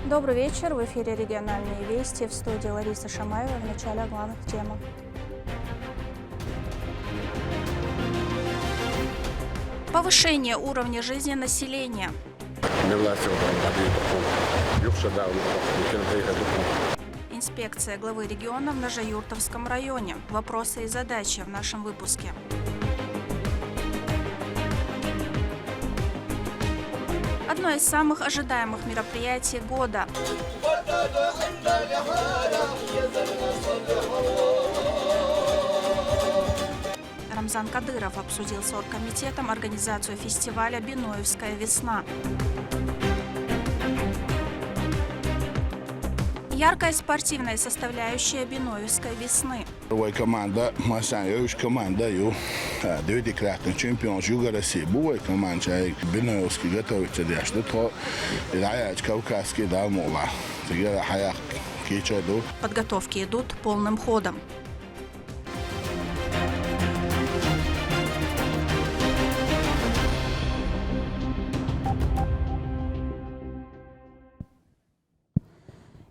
Добрый вечер. В эфире «Региональные вести». В студии Лариса Шамаева. В начале о главных темах. Повышение уровня жизни населения. Инспекция главы региона в Ножеюртовском районе. Вопросы и задачи в нашем выпуске. Одно из самых ожидаемых мероприятий года. Рамзан Кадыров обсудил с оргкомитетом организацию фестиваля «Биноевская весна». Яркая спортивная составляющая Биноевской весны. Команда команда чемпион Биноевский Подготовки идут полным ходом.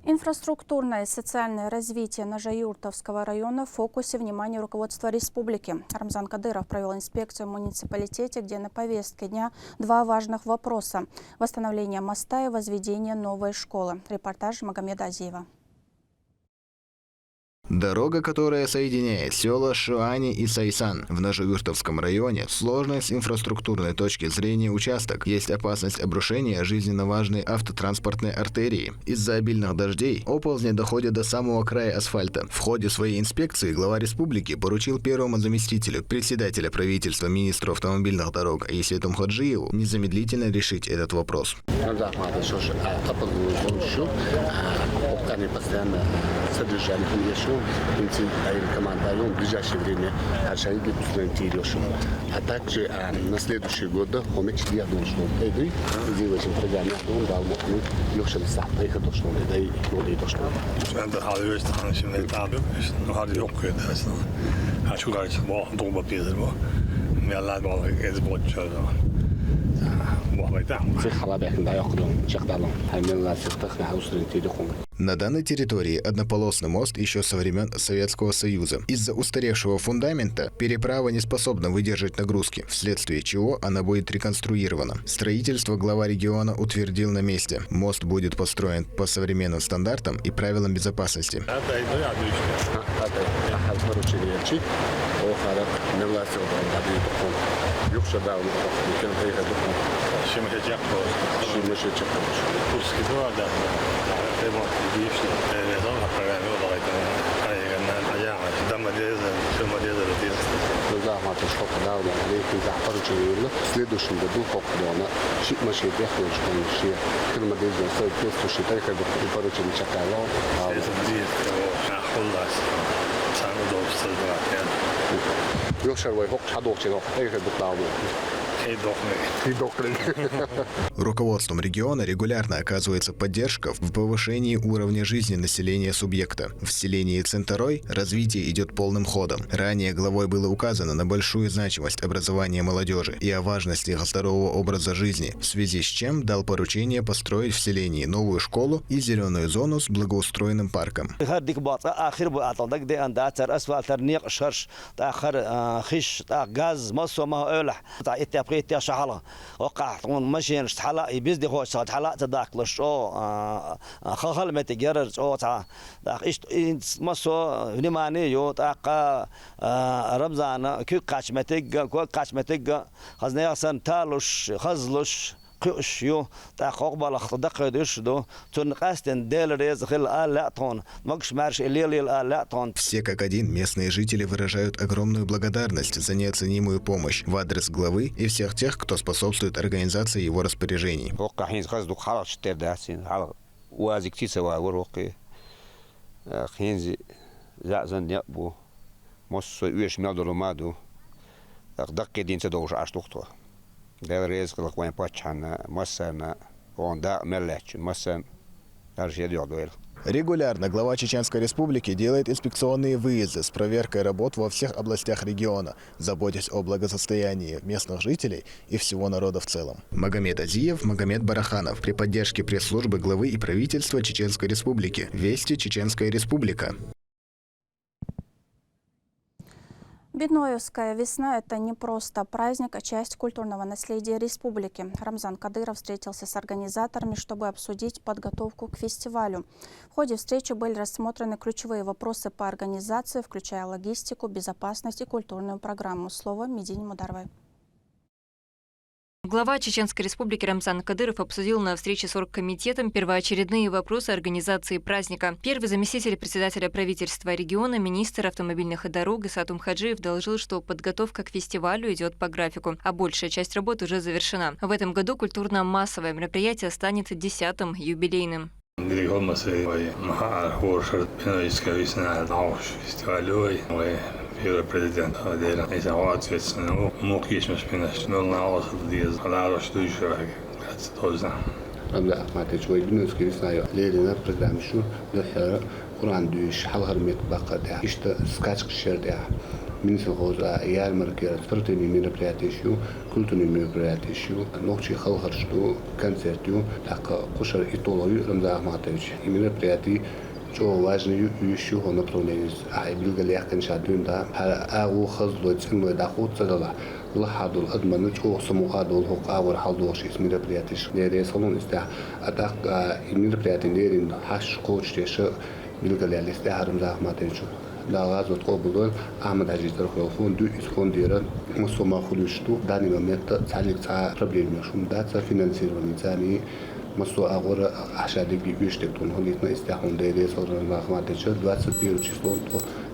Инфраструктурное и социальное развитие Ножеюртовского района в фокусе внимания руководства республики. Рамзан Кадыров провел инспекцию в муниципалитете, где на повестке дня два важных вопроса – восстановление моста и возведение новой школы. Репортаж Магомеда Азиева. Дорога, которая соединяет села Шуани и Сайсан в Ножеюртовском районе, сложный с инфраструктурной точки зрения участок. Есть опасность обрушения жизненно важной автотранспортной артерии. Из-за обильных дождей оползни доходят до самого края асфальта. В ходе своей инспекции глава республики поручил первому заместителю председателя правительства министру автомобильных дорог Есетум Ходжиеву незамедлительно решить этот вопрос. Команду в ближайшее время а также на следующий год я должен сделать программу, На данной территории однополосный мост еще со времен Советского Союза. Из-за устаревшего фундамента переправа не способна выдержать нагрузки, вследствие чего она будет реконструирована. Строительство глава региона утвердил на месте. Мост будет построен по современным стандартам и правилам безопасности. В следующем году Руководством региона регулярно оказывается поддержка в повышении уровня жизни населения субъекта. В селении Центарой развитие идет полным ходом. Ранее главой было указано на большую значимость образования молодежи и о важности здорового образа жизни, в связи с чем дал поручение построить в селении новую школу и зеленую зону с благоустроенным парком. وقعت ماشين حلا يبزدي هو صاد حلا تداك لشو خخل متجرر او تا ايش مسو نماني يو تا رمضان كي قاشمتك خزنا يسن تالوش خزلوش قشيو تا قبل خدقدش دو تنقاستن دلرز خل алятон макш марш лилил алятон. Все как один местные жители выражают огромную благодарность за неоценимую помощь в адрес главы и всех тех, кто способствует организации его распоряжений. ده رئيس كل قوين باتشان مسنا واندا ملش مسنا دارش يدي عدويل Регулярно глава Чеченской Республики делает инспекционные выезды с проверкой работ во всех областях региона, заботясь о благосостоянии местных жителей и всего народа в целом. Магомед Азиев, Магомед Бараханов при поддержке пресс-службы главы и правительства Чеченской Республики. Вести Чеченская Республика. Бидноевская весна – это не просто праздник, а часть культурного наследия республики. Рамзан Кадыров встретился с организаторами, чтобы обсудить подготовку к фестивалю. В ходе встречи были рассмотрены ключевые вопросы по организации, включая логистику, безопасность и культурную программу. Слово Медине Мударовой. Глава Чеченской Республики Рамзан Кадыров обсудил на встрече с оргкомитетом первоочередные вопросы организации праздника. Первый заместитель председателя правительства региона, министр автомобильных дорог Исат Умхаджиев доложил, что подготовка к фестивалю идет по графику, а большая часть работ уже завершена. В этом году культурно-массовое мероприятие станет 10-м юбилейным. Первый президент отделя несла ответственность. Мог есть спинность, но на вас диез, а что еще раз тоже. Рамзан Ахматович, вы бинуски весна, лелина программа шу, дохера, Куран дюш, халхармет бакада, ишта скачк шердя. Министр хоза, ярмарки, спортивные мероприятия шу, культурные мероприятия шу, ночи халхар шу, концерт ю, так кушар и толой Рамзан Ахматович. И мероприятия что важно еще он направление, а билгали кончатун да, а у хазло ценой доход цадала, лахадул адман, что самухадул хок авор халдош из мероприятий, где салон есть, а так и мероприятия нерин хаш коуч теше билгали листе Рамзан Ахматович. Да газот обудол Ахмад Аджитар фонду из фондира мусома хулушту данный момент цалик ца проблемы шумда ца финансирование цани Массу агора ашадиги үштектун хонитна истяхун дейре соран Ахматовича 21 число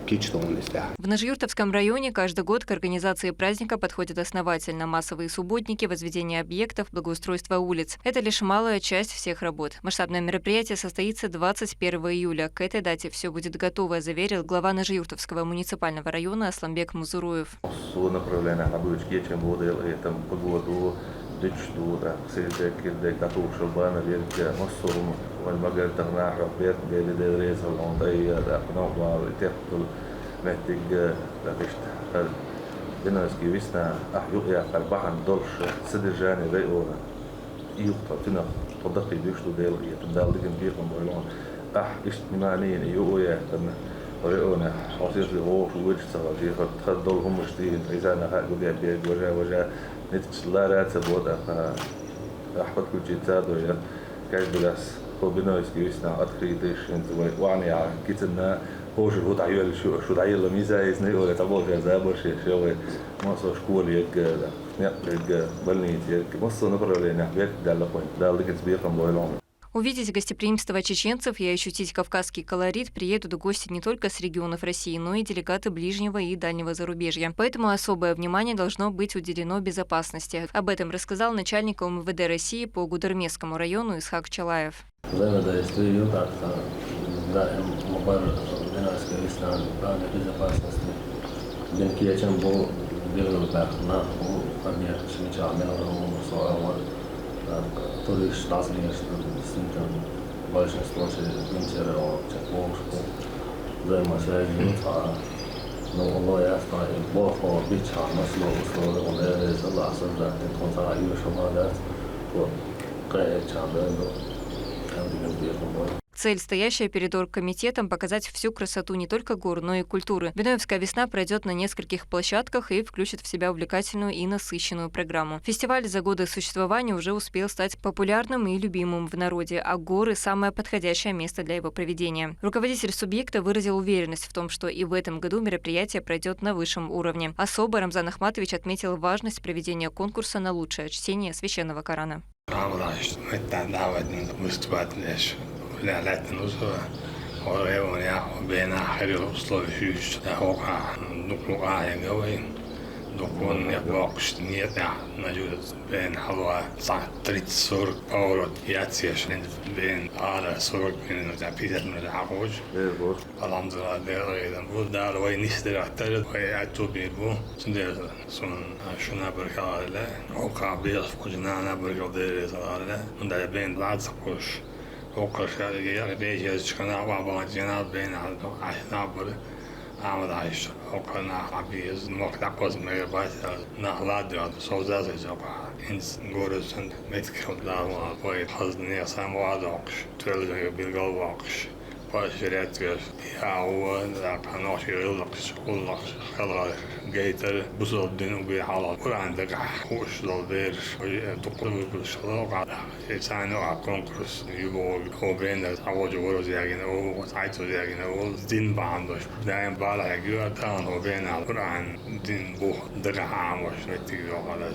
кичтон истях. В Ножюртовском районе каждый год к организации праздника подходят основательно массовые субботники, возведение объектов, благоустройство улиц. Это лишь малая часть всех работ. Масштабное мероприятие состоится 21 июля. К этой дате все будет готово, заверил глава Ножюртовского муниципального района Асламбек Музуруев. دشتورة سيدك كده كاتو شربانة بيرجع مصوم والمجال تغنى ربيت بيد دريس العنطية ده نوع تقتل محتاج لقشت بناس كيسنا أحيو يا أربعة دولش سدرجاني بيقونا يقطع تنا تضقي بيشتو ديل يتدال دكان بيقوم بيلون اجتماعيين يويا تنا وريقونا حاصل في غوش ووجه صغير فتخدل هم مشتين إذا أنا هاقول يا بيج وجا نتشلا راتب وضع أحمد كل شيء تادو يا كاش بلاس هو بنايس كيسنا أتخريتش أنت وعني على كتنا هوش الوضع يقول شو دعيل لميزة يسني ولا تبغى كذا برشة شوي ما صار شكول يك يك بلنيت يك مصر نبرة لنا بيك دالقين دالك تبيقهم بويلون. Увидеть гостеприимство чеченцев и ощутить кавказский колорит приедут гости не только с регионов России, но и делегаты ближнего и дальнего зарубежья. Поэтому особое внимание должно быть уделено безопасности. Об этом рассказал начальник МВД России по Гудермесскому району Исхак Чалаев. Туриш название, что действительно большинство инженеров чекбокску взаимосвязи, но оно ясно и плохо бича на слово он это Allah создает конца и шамада вот конечно да Цель, стоящая перед оргкомитетом, показать всю красоту не только гор, но и культуры. Бидноевская весна пройдет на нескольких площадках и включит в себя увлекательную и насыщенную программу. Фестиваль за годы существования уже успел стать популярным и любимым в народе, а горы – самое подходящее место для его проведения. Руководитель субъекта выразил уверенность в том, что и в этом году мероприятие пройдет на высшем уровне. Особо Рамзан Ахматович отметил важность проведения конкурса на лучшее чтение священного Корана. لا لا تنوزها وريونيا وبين حلو أصل فيش هوكا نقلق يعني وين دكون يقوقش نيتا نجود بين حلوة صح تريد صور أول ياتيش بين على صور من تعبير من العقوج الحمد لله ده إذا بود ده وين نشتري اعترض ويعتو بيبو سندر سون شنا بركة لا هوكا بيصف كجنا أنا بركة دير صار لا من ده بين بعد سقوش وقش ليش يشكنا وابا جناب بين عشنا بر عمل عيش وقنا عبيز وقت عقوز ميبات نهلاد يا صوزات جبا إنس غورسن متكود لا وين حزني سام وادوقش تولي بالقلب واقش باشريت يا هو قناش يلقش كلش خلاص جيتر بصل الدين وبيحاول وعندك خوش للبير تقرب بالشلاق على إنسان وعكونكرس يبغى هو بين تعوج ورز يعني هو تعيط يعني هو الدين بعندش دايم بالع يجوا تان هو بين القرآن دين بوه دقة عامش نتيجة على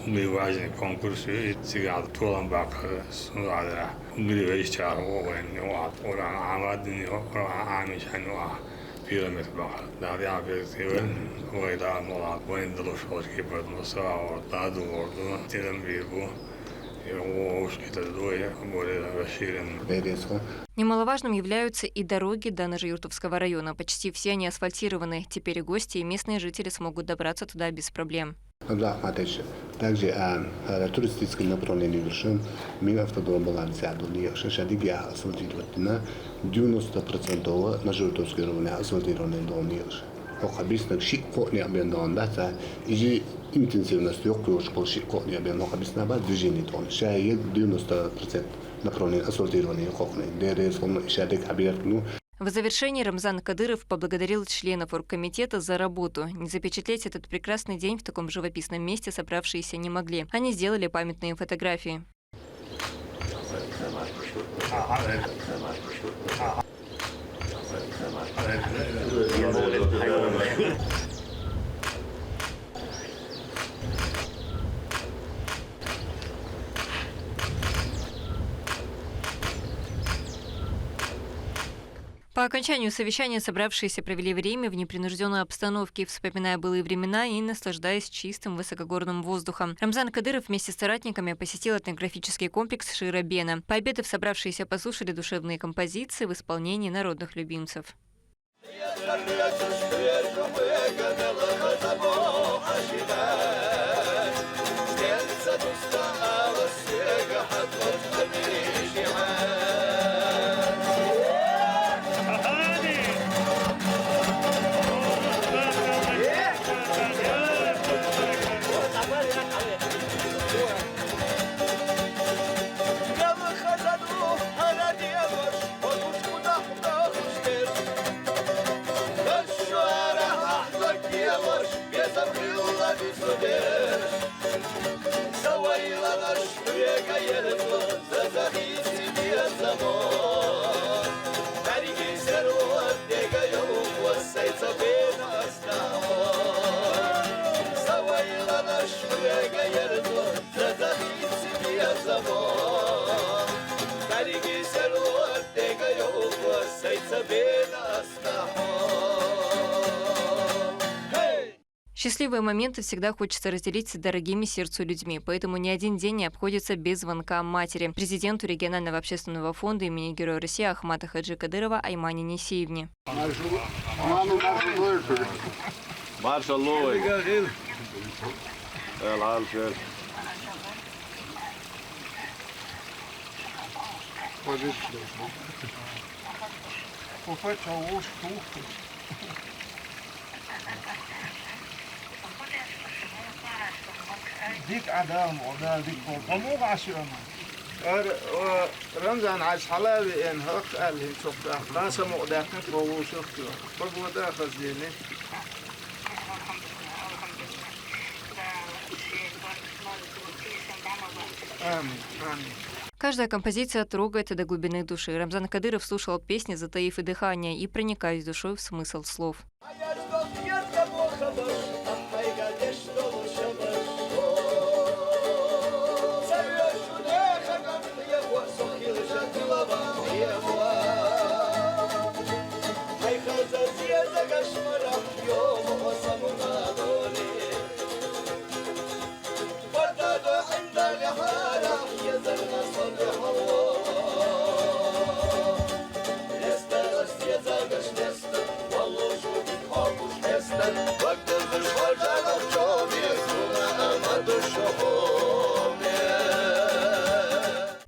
بيواجه كونكورس يتجاه طولن باقي سنوات ومدري ايش شهر وين وقت ولا عمادني ولا عامش هنوع بيراميد باقي لا يعرف وين وين مولا وين دلوش وش كيبر مصا وطاد وردو تلم بيبو Немаловажным являются и дороги до Ножеюртовского района. Почти все они асфальтированы. Теперь и гости, и местные жители смогут добраться туда без проблем. Также туристическое направление решим. Мы автодом балансируем. Шашадиги асфальтированы. 90% Ножеюртовский район асфальтированы домнешь. وخبيسنا شيء قوي بيننا ده يجي интенсивность يقوي شغل شيء قوي بيننا خبيسنا بعد بيجيني تون شايد 90% направление асфальтирования قوي ديرس هم شادك عبيرتنو. В завершении Рамзан Кадыров поблагодарил членов оргкомитета за работу. Не запечатлеть этот прекрасный день в таком живописном месте собравшиеся не могли. Они сделали памятные фотографии. По окончанию совещания собравшиеся провели время в непринужденной обстановке, вспоминая былые времена и наслаждаясь чистым высокогорным воздухом. Рамзан Кадыров вместе с соратниками посетил этнографический комплекс Ширабена. Пообедав, собравшиеся послушали душевные композиции в исполнении народных любимцев. Счастливые моменты всегда хочется разделить с дорогими сердцу людьми, поэтому ни один день не обходится без звонка матери. Президенту регионального общественного фонда имени Героя России Ахмата Хаджи Кадырова Аймане Несиевне. ديك عدام ودا ديك بمو عشان رمزان عاش حلالي ان هق قال لي شوف ناس مقداك هو شفت بقوا ده خزيني Каждая композиция трогает до глубины души. Рамзан Кадыров слушал песни, затаив и дыхание, и проникаясь душой в смысл слов.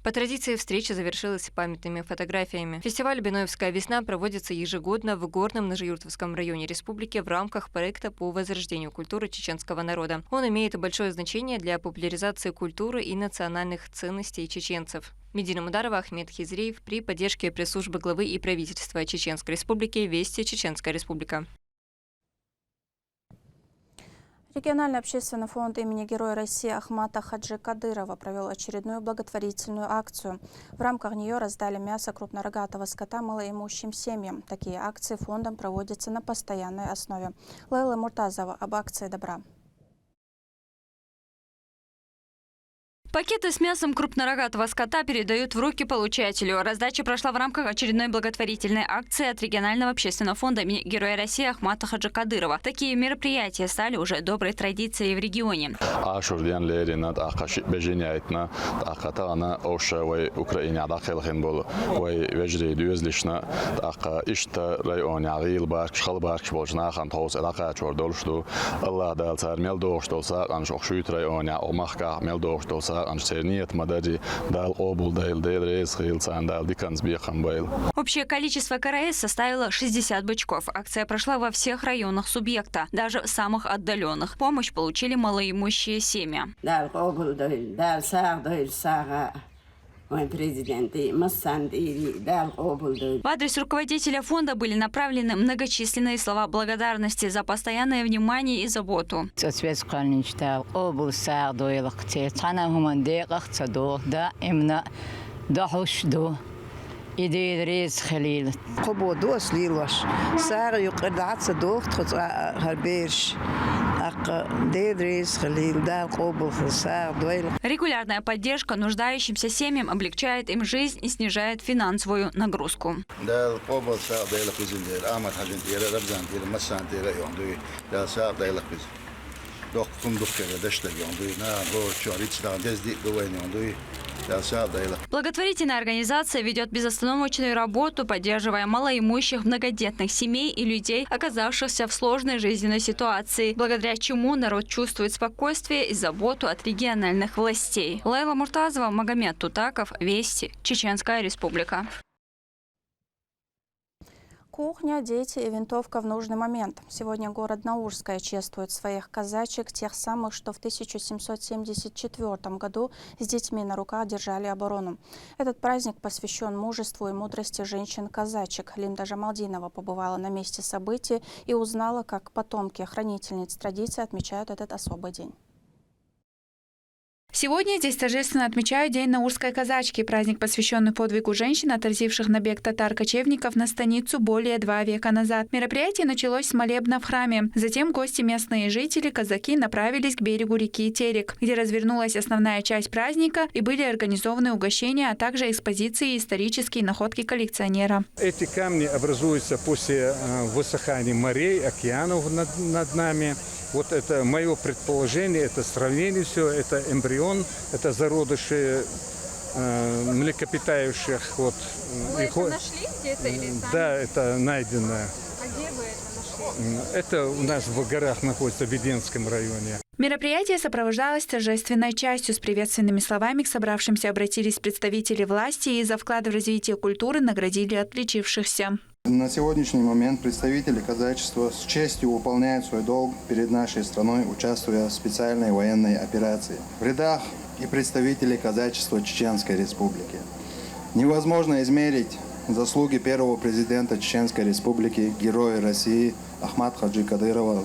По традиции встреча завершилась памятными фотографиями. Фестиваль «Биноевская весна» проводится ежегодно в Горном Ножеюртовском районе республики в рамках проекта по возрождению культуры чеченского народа. Он имеет большое значение для популяризации культуры и национальных ценностей чеченцев. Медина Мударова, Ахмед Хизреев при поддержке пресс-службы главы и правительства Чеченской республики «Вести Чеченская республика». Региональный общественный фонд имени Героя России Ахмата Хаджи Кадырова провел очередную благотворительную акцию. В рамках нее раздали мясо крупнорогатого скота малоимущим семьям. Такие акции фондом проводятся на постоянной основе. Лейла Муртазова об акции добра. Пакеты с мясом крупнорогатого скота передают в руки получателю. Раздача прошла в рамках очередной благотворительной акции от регионального общественного фонда имени Героя России Ахмата Хаджи Кадырова. Такие мероприятия стали уже доброй традицией в регионе. Общее количество КРС составило 60 бычков. Акция прошла во всех районах субъекта, даже в самых отдаленных. Помощь получили малоимущие семьи. В адрес руководителя фонда были направлены многочисленные слова благодарности за постоянное внимание и заботу. إدريس خليل قبض وصليل وش ساق يقرد عطس دوخ تخص هربيرش إدريس خليل да قبض خساق دويل. Регулярная поддержка нуждающимся семьям облегчает им жизнь и снижает финансовую нагрузку. Да قبض ساق ده لك بزين ده آمد حاجة تيرا ربزان تيرا مسان تيرا يوم دوي ده ساق ده لك بزين دوخ فندق كذا دشت اليوم دوي نا بور شاريتش ده دزدي دوين يوم دوي. Благотворительная организация ведет безостановочную работу, поддерживая малоимущих, многодетных семей и людей, оказавшихся в сложной жизненной ситуации, благодаря чему народ чувствует спокойствие и заботу от региональных властей. Лейла Муртазова, Магомед Тутаков, Вести, Чеченская республика. Кухня, дети и винтовка в нужный момент. Сегодня город Наурская чествует своих казачек, тех самых, что в 1774 году с детьми на руках держали оборону. Этот праздник посвящен мужеству и мудрости женщин-казачек. Линда Жамалдинова побывала на месте событий и узнала, как потомки хранительниц традиции отмечают этот особый день. Сегодня здесь торжественно отмечают День наурской казачки, праздник, посвященный подвигу женщин, отразивших набег татар-кочевников на станицу более 2 века назад. Мероприятие началось с молебна в храме. Затем гости, местные жители, казаки направились к берегу реки Терек, где развернулась основная часть праздника и были организованы угощения, а также экспозиции и исторические находки коллекционера. Эти камни образуются после высыхания морей, океанов над нами. Вот это мое предположение, это сравнение все, это эмбрион, это зародыши млекопитающих. Вот. Вы это нашли где-то или сами? Да, это найдено. А где вы это нашли? Это у нас в горах находится, в Веденском районе. Мероприятие сопровождалось торжественной частью. С приветственными словами к собравшимся обратились представители власти и за вклад в развитие культуры наградили отличившихся. На сегодняшний момент представители казачества с честью выполняют свой долг перед нашей страной, участвуя в специальной военной операции. В рядах и представителей казачества Чеченской Республики. Невозможно измерить заслуги первого президента Чеченской Республики, Героя России Ахмата Хаджи Кадырова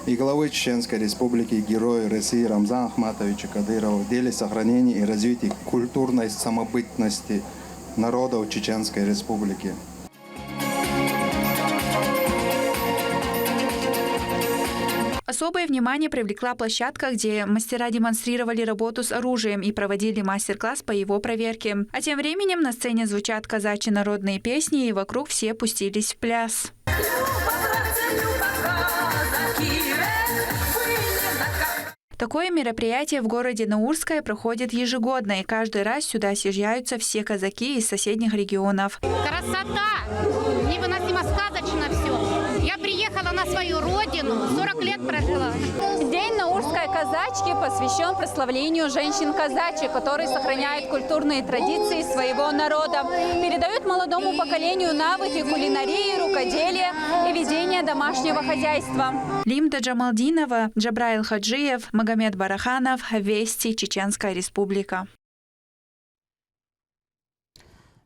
и главы Чеченской Республики, Героя России Рамзана Ахматовича Кадырова в деле сохранения и развития культурной самобытности народов Чеченской Республики. Особое внимание привлекла площадка, где мастера демонстрировали работу с оружием и проводили мастер-класс по его проверке. А тем временем на сцене звучат казачьи народные песни, и вокруг все пустились в пляс. Такое мероприятие в городе Наурская проходит ежегодно, и каждый раз сюда съезжаются все казаки из соседних регионов. Красота! Невыносимо сказочно все. Я приехала на свою родину, 40 лет прожила. День наурской казачки посвящен прославлению женщин-казачек, которые сохраняют культурные традиции своего народа, передают молодому поколению навыки кулинарии, рукоделия и ведения домашнего хозяйства. Лимда Джамалдинова, Джабраил Хаджиев, Магомед Бараханов, Вести, Чеченская Республика.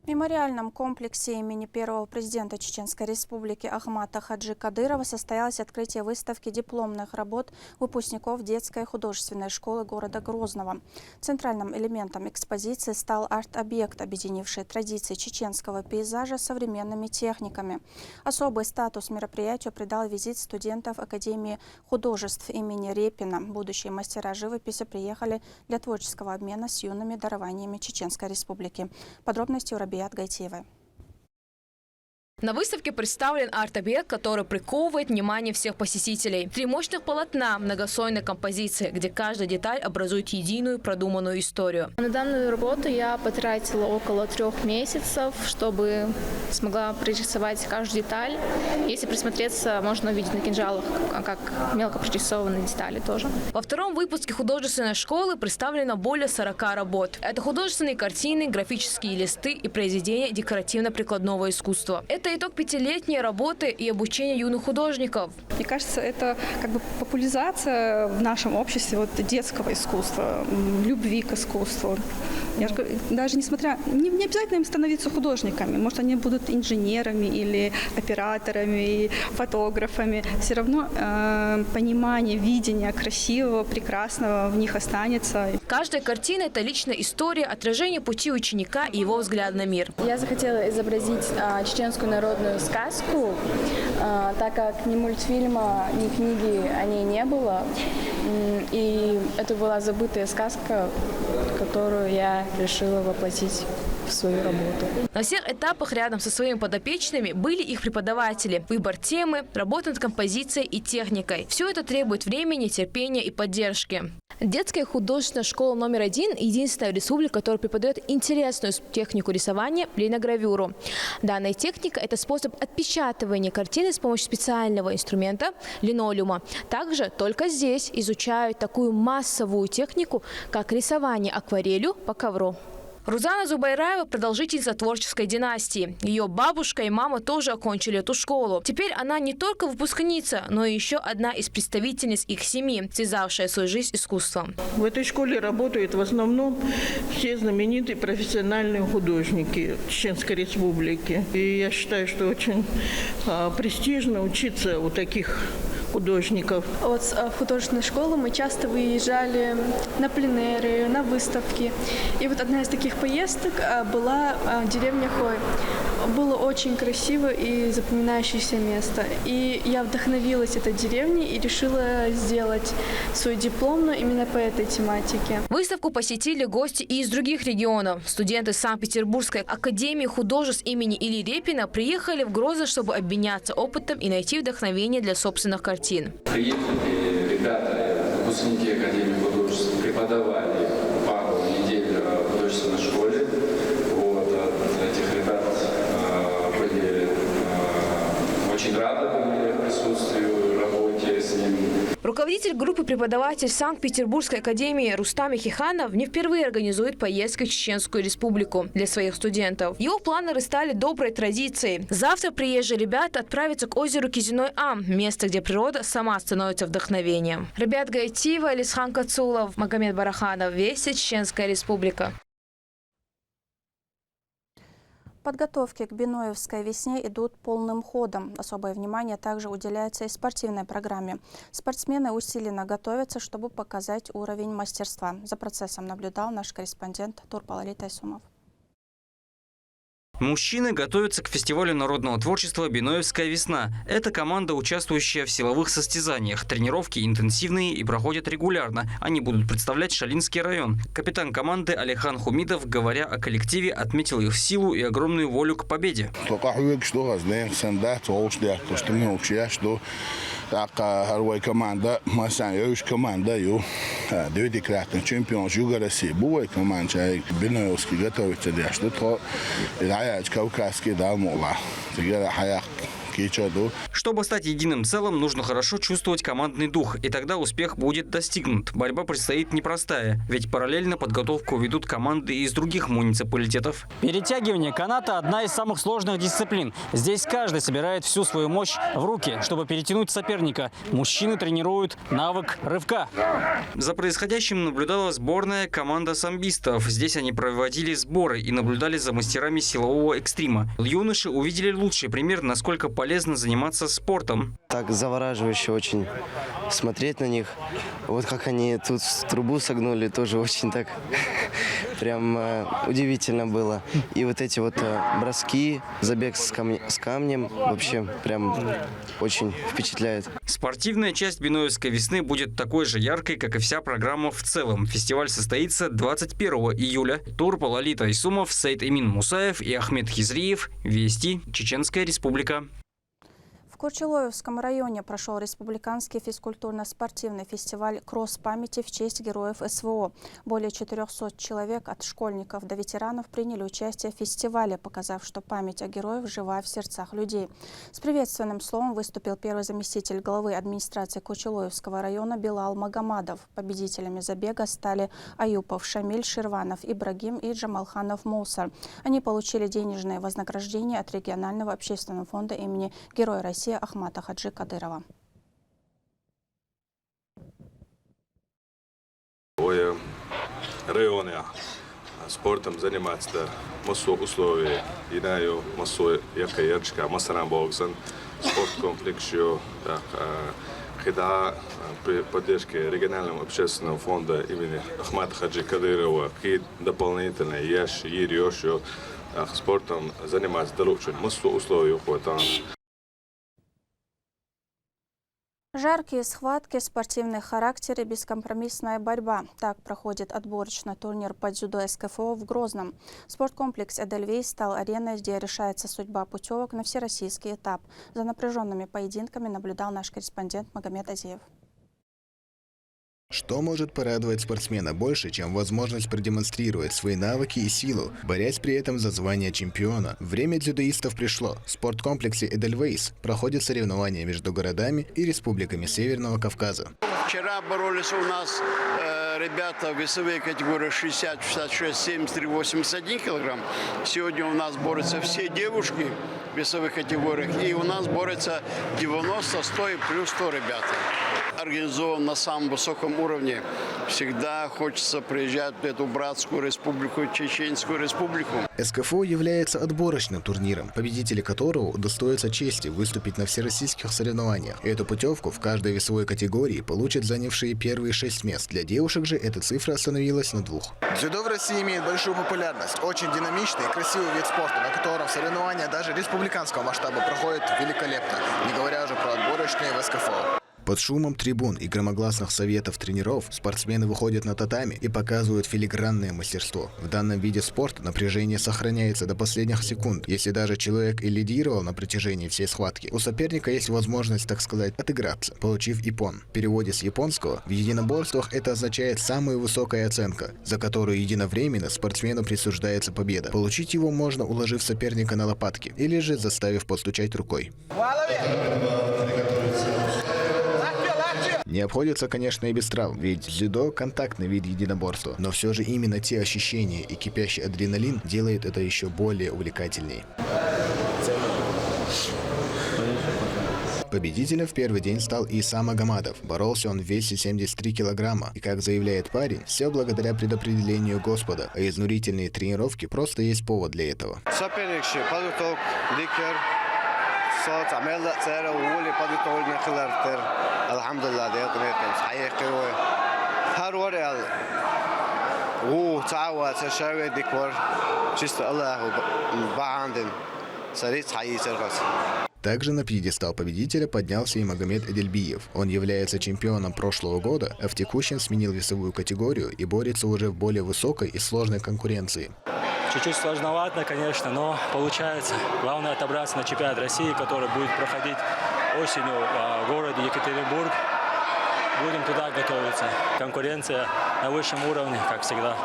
В мемориальном комплексе имени первого президента Чеченской Республики Ахмата Хаджи Кадырова состоялось открытие выставки дипломных работ выпускников детской художественной школы города Грозного. Центральным элементом экспозиции стал арт-объект, объединивший традиции чеченского пейзажа с современными техниками. Особый статус мероприятию придал визит студентов Академии художеств имени Репина. Будущие мастера живописи приехали для творческого обмена с юными дарованиями Чеченской Республики. Подробности у Рабиат Гайтеевой. На выставке представлен арт-объект, который приковывает внимание всех посетителей. 3 мощных полотна многослойной композиции, где каждая деталь образует единую продуманную историю. На данную работу я потратила около 3 месяцев, чтобы смогла прорисовать каждую деталь. Если присмотреться, можно увидеть на кинжалах, как мелко прорисованные детали тоже. Во втором выпуске художественной школы представлено более 40 работ. Это художественные картины, графические листы и произведения декоративно-прикладного искусства. Это итог 5-летней работы и обучения юных художников. Мне кажется, это как бы популяризация в нашем обществе детского искусства, любви к искусству. Даже несмотря, не обязательно им становиться художниками, может, они будут инженерами или операторами, фотографами. Все равно понимание, видение красивого, прекрасного в них останется. Каждая картина – это личная история, отражение пути ученика и его взгляда на мир. Я захотела изобразить чеченскую народную сказку, так как ни мультфильма, ни книги о ней не было. И это была забытая сказка, которую я решила воплотить в свою работу. На всех этапах рядом со своими подопечными были их преподаватели. Выбор темы, работа над композицией и техникой. Все это требует времени, терпения и поддержки. Детская художественная школа номер 1 – единственная в республике, которая преподает интересную технику рисования – линогравюру. Данная техника – это способ отпечатывания картины с помощью специального инструмента – линолеума. Также только здесь изучают такую массовую технику, как рисование акварелью по ковру. Рузана Зубайраева – продолжительница творческой династии. Ее бабушка и мама тоже окончили эту школу. Теперь она не только выпускница, но и еще одна из представительниц их семьи, связавшая свою жизнь с искусством. В этой школе работают в основном все знаменитые профессиональные художники Чеченской Республики. И я считаю, что очень престижно учиться у таких художников. Вот в художественной школе мы часто выезжали на пленеры, на выставки. И вот одна из таких поездок была деревня Хой. Было очень красиво и запоминающееся место. И я вдохновилась этой деревней и решила сделать свою дипломную именно по этой тематике. Выставку посетили гости и из других регионов. Студенты Санкт-Петербургской академии художеств имени Ильи Репина приехали в Грозно, чтобы обменяться опытом и найти вдохновение для собственных картин. Приехали ребята, выпускники Академии художеств, преподавали пару недель в художественной школе. Этих ребят были очень рады присутствию, работе с ними. Руководитель группы преподавателей Санкт-Петербургской академии Рустам Ихиханов не впервые организует поездки в Чеченскую Республику для своих студентов. Его планеры стали доброй традицией. Завтра приезжие ребята отправятся к озеру Кизиной-Ам, место, где природа сама становится вдохновением. Рабиат Гайтиева, Лисхан Кацулов, Магомед Бараханов, Вести, Чеченская Республика. Подготовки к Биноевской весне идут полным ходом. Особое внимание также уделяется и спортивной программе. Спортсмены усиленно готовятся, чтобы показать уровень мастерства. За процессом наблюдал наш корреспондент Турпалали Тайсумов. Мужчины готовятся к фестивалю народного творчества «Биноевская весна». Это команда, участвующая в силовых состязаниях. Тренировки интенсивные и проходят регулярно. Они будут представлять Шалинский район. Капитан команды Алихан Хумидов, говоря о коллективе, отметил их силу и огромную волю к победе. Команда, команда, чемпион, Биноевский готовится для что-то. Кавказский, да, мола. Теперь хаяк Чтобы стать единым целым, нужно хорошо чувствовать командный дух, и тогда успех будет достигнут. Борьба предстоит непростая, ведь параллельно подготовку ведут команды из других муниципалитетов. Перетягивание каната – одна из самых сложных дисциплин. Здесь каждый собирает всю свою мощь в руки, чтобы перетянуть соперника. Мужчины тренируют навык рывка. За происходящим наблюдала сборная команда самбистов. Здесь они проводили сборы и наблюдали за мастерами силового экстрима. Юноши увидели лучший пример, насколько полезно заниматься спортом. Так завораживающе очень смотреть на них. Вот как они тут трубу согнули, тоже очень так прям удивительно было. И вот эти вот броски, забег с камнем, вообще прям очень впечатляет. Спортивная часть Биноевской весны будет такой же яркой, как и вся программа в целом. Фестиваль состоится 21 июля. Турпа, Лолита Исумов, Сейд Эмин Мусаев и Ахмед Хизриев. Вести. Чеченская Республика. В Курчелоевском районе прошел республиканский физкультурно-спортивный фестиваль «Кросс памяти» в честь героев СВО. Более 400 человек от школьников до ветеранов приняли участие в фестивале, показав, что память о героях жива в сердцах людей. С приветственным словом выступил первый заместитель главы администрации Курчелоевского района Билал Магомадов. Победителями забега стали Аюпов Шамиль, Ширванов Ибрагим и Джамалханов Мусар. Они получили денежные вознаграждения от регионального общественного фонда имени Героя России Ахмата Хаджи Кадырова. В районе спортом заниматься массу условий, и на ее массу яркая массарам боксен, спорткомплекс, когда при поддержке регионального общественного фонда имени Ахмата Хаджи Кадырова какие дополнительные еще спортом заниматься дальше массу условий уходит. Жаркие схватки, спортивный характер и бескомпромиссная борьба. Так проходит отборочный турнир по дзюдо СКФО в Грозном. Спорткомплекс «Эдельвейс» стал ареной, где решается судьба путевок на всероссийский этап. За напряженными поединками наблюдал наш корреспондент Магомед Азиев. Что может порадовать спортсмена больше, чем возможность продемонстрировать свои навыки и силу, борясь при этом за звание чемпиона? Время дзюдоистов пришло. В спорткомплексе «Эдельвейс» проходят соревнования между городами и республиками Северного Кавказа. Вчера боролись у нас ребята в весовой категории 60, 66, 73, 81 килограмм. Сегодня у нас борются все девушки в весовых категориях. И у нас борются 90, 100 и плюс 100 ребята. Организован на самом высоком уровне. Всегда хочется приезжать в эту братскую республику, Чеченскую республику. СКФО является отборочным турниром, победители которого удостоятся чести выступить на всероссийских соревнованиях. Эту путевку в каждой весовой категории получат занявшие первые 6 мест. Для девушек же эта цифра остановилась на 2. Дзюдо в России имеет большую популярность. Очень динамичный и красивый вид спорта, на котором соревнования даже республиканского масштаба проходят великолепно, не говоря уже про отборочные в СКФО. Под шумом трибун и громогласных советов тренеров спортсмены выходят на татами и показывают филигранное мастерство. В данном виде спорта напряжение сохраняется до последних секунд. Если даже человек и лидировал на протяжении всей схватки, у соперника есть возможность, так сказать, отыграться, получив иппон. В переводе с японского в единоборствах это означает «самая высокая оценка», за которую единовременно спортсмену присуждается победа. Получить его можно, уложив соперника на лопатки или же заставив постучать рукой. Не обходится, конечно, и без травм, ведь дзюдо – контактный вид единоборства. Но все же именно те ощущения и кипящий адреналин делает это еще более увлекательней. Победителем в первый день стал Иса Магомадов. Боролся он в весе 73 килограмма. И, как заявляет парень, все благодаря предопределению Господа. А изнурительные тренировки просто есть повод для этого. صوت عمل سيارة وولي بدي طول من خلال الحمد لله ده قناتنا حقيقي هاروري هو تعود تشاوي ديكور чисто الله بعندن سريت حقيقي سرقس. Также на пьедестал победителя поднялся и Магомед Эдельбиев. Он является чемпионом прошлого года, а в текущем сменил весовую категорию и борется уже в более высокой и сложной конкуренции. Чуть-чуть сложновато, конечно, но получается. Главное отобраться на чемпионат России, который будет проходить осенью в городе Екатеринбург. Будем туда готовиться. Конкуренция на высшем уровне, как всегда.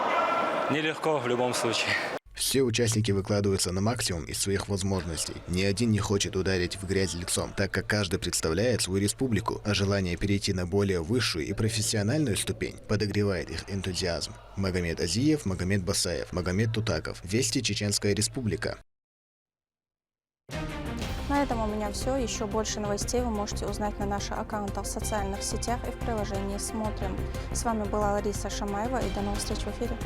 Нелегко в любом случае. Все участники выкладываются на максимум из своих возможностей. Ни один не хочет ударить в грязь лицом, так как каждый представляет свою республику, а желание перейти на более высшую и профессиональную ступень подогревает их энтузиазм. Магомед Азиев, Магомед Басаев, Магомед Тутаков. Вести Чеченская Республика. На этом у меня все. Еще больше новостей вы можете узнать на наших аккаунтах в социальных сетях и в приложении «Смотрим». С вами была Лариса Шамаева, и до новых встреч в эфире.